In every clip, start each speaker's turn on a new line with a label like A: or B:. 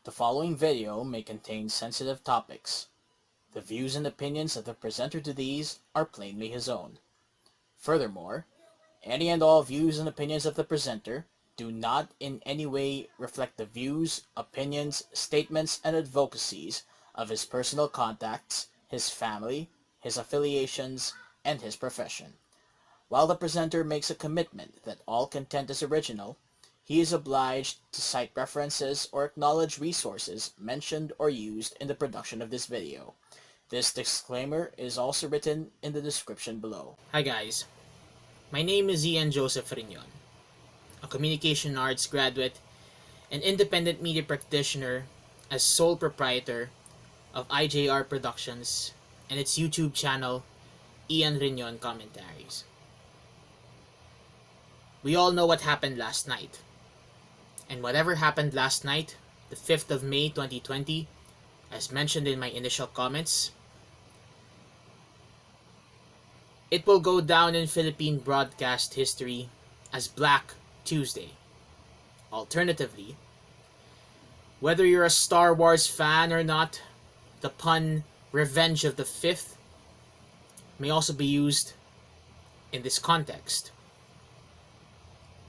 A: The following video may contain sensitive topics. The views and opinions of the presenter to these are plainly his own. Furthermore, any and all views and opinions of the presenter do not in any way reflect the views, opinions, statements, and advocacies of his personal contacts, his family, his affiliations, and his profession. While the presenter makes a commitment that all content is original, he is obliged to cite references or acknowledge resources mentioned or used in the production of this video. This disclaimer is also written in the description below.
B: Hi guys, my name is Ian Joseph Rignon, a communication arts graduate and independent media practitioner as sole proprietor of IJR Productions and its YouTube channel, Ian Rignon Commentaries. We all know what happened last night. And whatever happened last night, the 5th of May 2020, as mentioned in my initial comments, it will go down in Philippine broadcast history as Black Tuesday. Alternatively, whether you're a Star Wars fan or not, the pun Revenge of the Fifth may also be used in this context.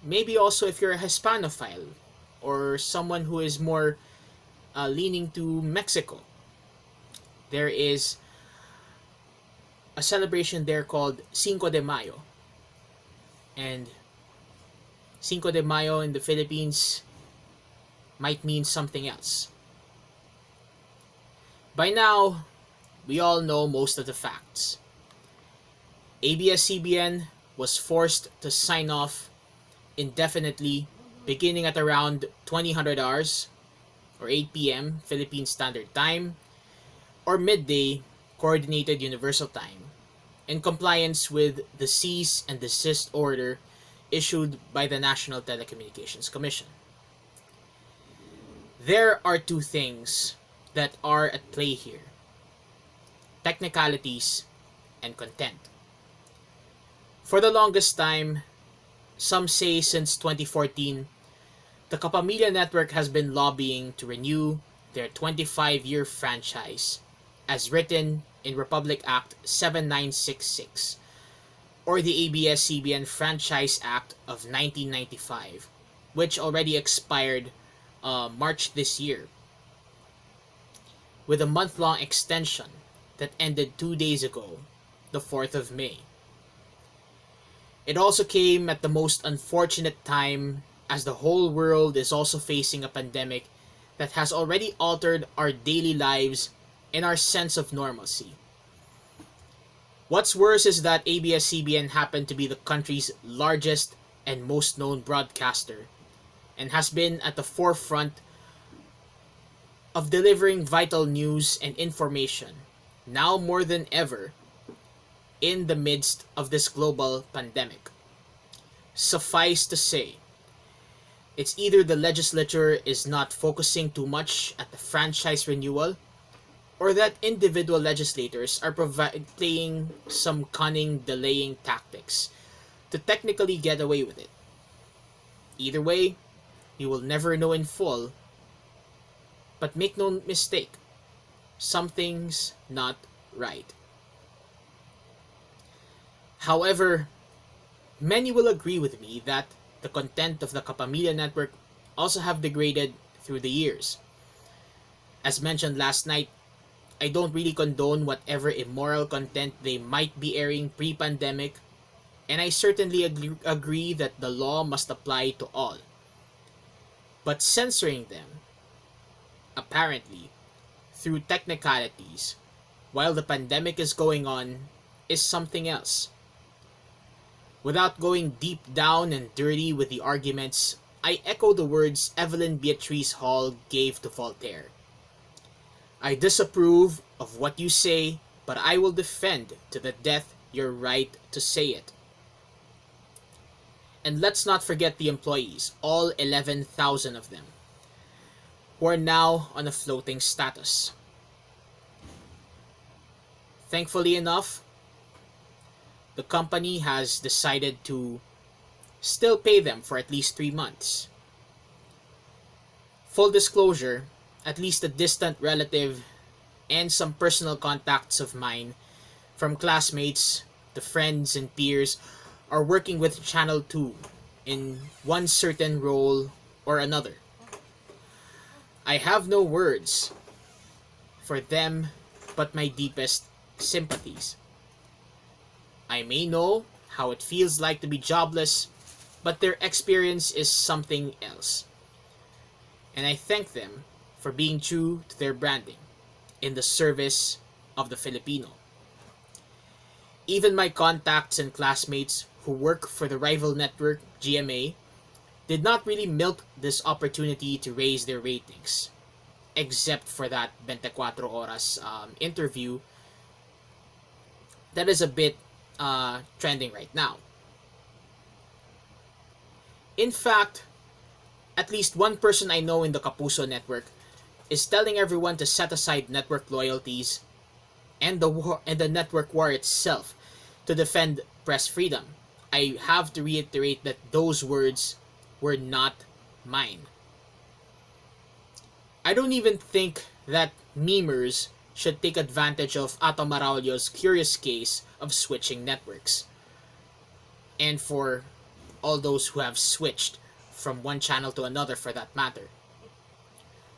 B: Maybe also if you're a Hispanophile or someone who is more leaning to Mexico. There is a celebration there called Cinco de Mayo. And Cinco de Mayo in the Philippines might mean something else. By now, we all know most of the facts. ABS-CBN was forced to sign off indefinitely beginning at around 2000 hours or 8 p.m. Philippine Standard Time or midday Coordinated Universal Time in compliance with the cease and desist order issued by the National Telecommunications Commission. There are two things that are at play here: technicalities and content. For the longest time, some say since 2014, the Kapamilya Network has been lobbying to renew their 25-year franchise as written in Republic Act 7966 or the ABS-CBN Franchise Act of 1995, which already expired March this year, with a month-long extension that ended 2 days ago, the 4th of May. It also came at the most unfortunate time as the whole world is also facing a pandemic that has already altered our daily lives and our sense of normalcy. What's worse is that ABS-CBN happened to be the country's largest and most known broadcaster and has been at the forefront of delivering vital news and information, now more than ever, in the midst of this global pandemic. Suffice to say, it's either the legislature is not focusing too much at the franchise renewal, or that individual legislators are playing some cunning delaying tactics to technically get away with it. Either way, we will never know in full, but make no mistake, something's not right. However, many will agree with me that the content of the Kapamilya Network also have degraded through the years. As mentioned last night, I don't really condone whatever immoral content they might be airing pre-pandemic, and I certainly agree that the law must apply to all. But censoring them, apparently, through technicalities, while the pandemic is going on, is something else. Without going deep down and dirty with the arguments, I echo the words Evelyn Beatrice Hall gave to Voltaire. I disapprove of what you say, but I will defend to the death your right to say it. And let's not forget the employees, all 11,000 of them, who are now on a floating status. Thankfully enough, the company has decided to still pay them for at least 3 months. Full disclosure, at least a distant relative, and some personal contacts of mine, from classmates to friends and peers, are working with Channel 2 in one certain role or another. I have no words for them but my deepest sympathies. I may know how it feels like to be jobless, but their experience is something else. And I thank them for being true to their branding in the service of the Filipino. Even my contacts and classmates who work for the rival network, GMA, did not really milk this opportunity to raise their ratings, except for that 24 Horas interview that is a bit trending right now. In fact, at least one person I know in the Kapuso network is telling everyone to set aside network loyalties and the network war itself to defend press freedom. I have to reiterate that those words were not mine. I don't even think that memers should take advantage of Ato Maraulio's curious case of switching networks. And for all those who have switched from one channel to another for that matter.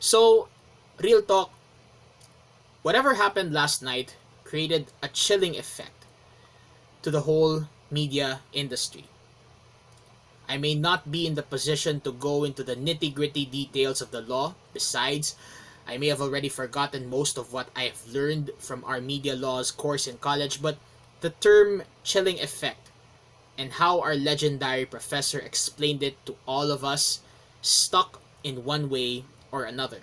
B: So, real talk, whatever happened last night created a chilling effect to the whole media industry. I may not be in the position to go into the nitty-gritty details of the law. Besides, I may have already forgotten most of what I have learned from our media laws course in college, but the term chilling effect and how our legendary professor explained it to all of us stuck in one way or another.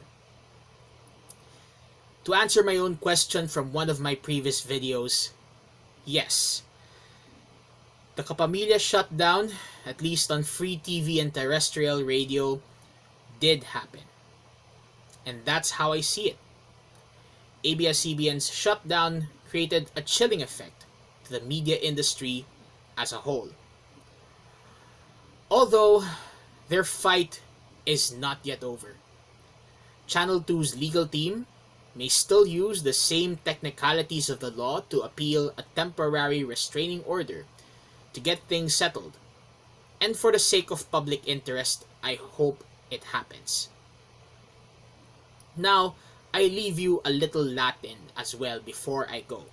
B: To answer my own question from one of my previous videos, yes, the Kapamilya Shutdown, at least on free TV and terrestrial radio, did happen. And that's how I see it. ABS-CBN's shutdown created a chilling effect to the media industry as a whole. Although their fight is not yet over. Channel 2's legal team may still use the same technicalities of the law to appeal a temporary restraining order to get things settled. And for the sake of public interest, I hope it happens. Now, I leave you a little Latin as well before I go.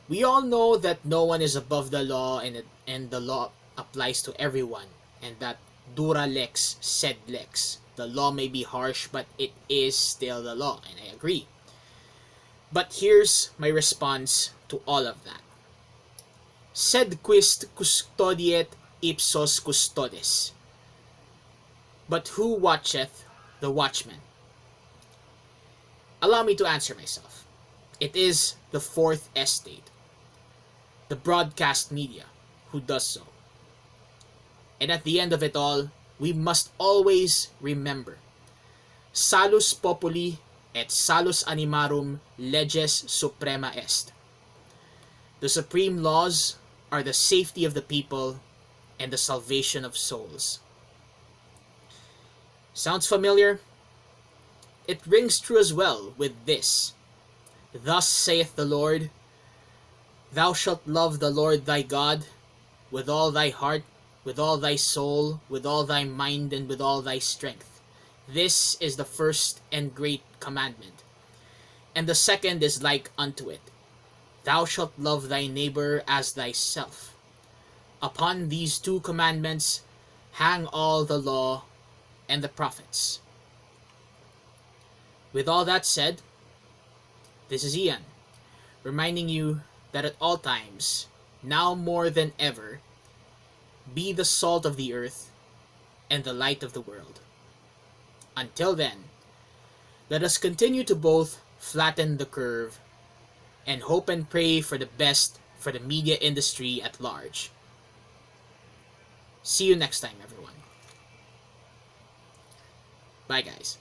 B: We all know that no one is above the law and the law applies to everyone, and that dura lex sed lex. The law may be harsh, but it is still the law, and I agree. But here's my response to all of that. Sed quist custodiet ipsos custodes. But who watcheth the watchman? Allow me to answer myself. It is the fourth estate, the broadcast media, who does so. And at the end of it all, we must always remember, Salus populi et salus animarum leges suprema est. The supreme laws are the safety of the people and the salvation of souls. Sounds familiar? It rings true as well with this. Thus saith the Lord, Thou shalt love the Lord thy God with all thy heart, with all thy soul, with all thy mind, and with all thy strength. This is the first and great commandment. And the second is like unto it. Thou shalt love thy neighbor as thyself. Upon these two commandments hang all the law and the prophets. With all that said, this is Ian, reminding you that at all times, now more than ever, be the salt of the earth and the light of the world. Until then, let us continue to both flatten the curve and hope and pray for the best for the media industry at large. See you next time, everyone. Bye, guys.